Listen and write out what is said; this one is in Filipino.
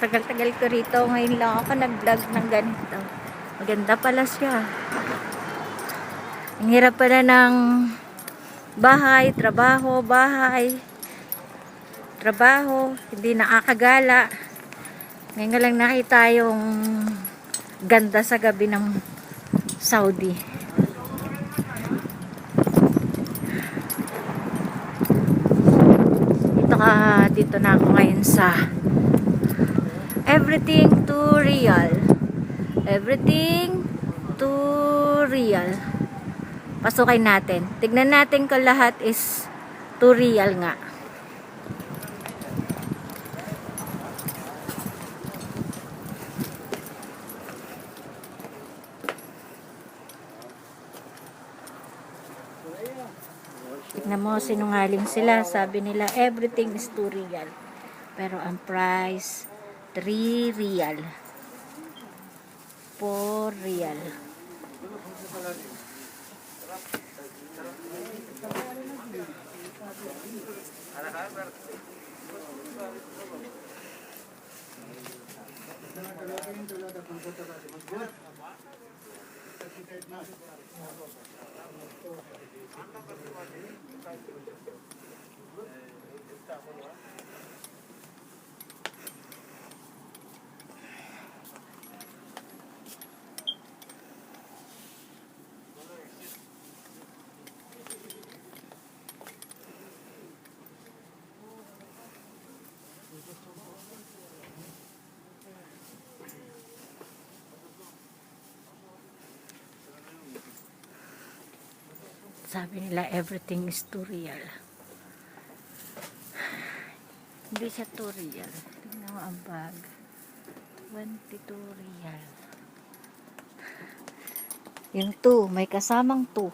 Tagal-tagal ko rito. Ngayon lang ako nag-vlog ng ganito. Maganda pala siya. Ang hirap pala ng bahay, trabaho, bahay, trabaho. Hindi nakakagala. Ngayon nga lang nakita yung ganda sa gabi ng Saudi. Dito na ako ngayon sa Everything to Real. Everything to Real. Pasukin natin. Tignan natin kung lahat is to real nga. Tignan mo, sinungaling sila. Sabi nila, everything is too real. Pero ang price, 3 real. 4 real. Sabi nila, everything is too real. Hindi siya too real. Tingnan mo ang bag. 22 real. Yung 2, may kasamang 2.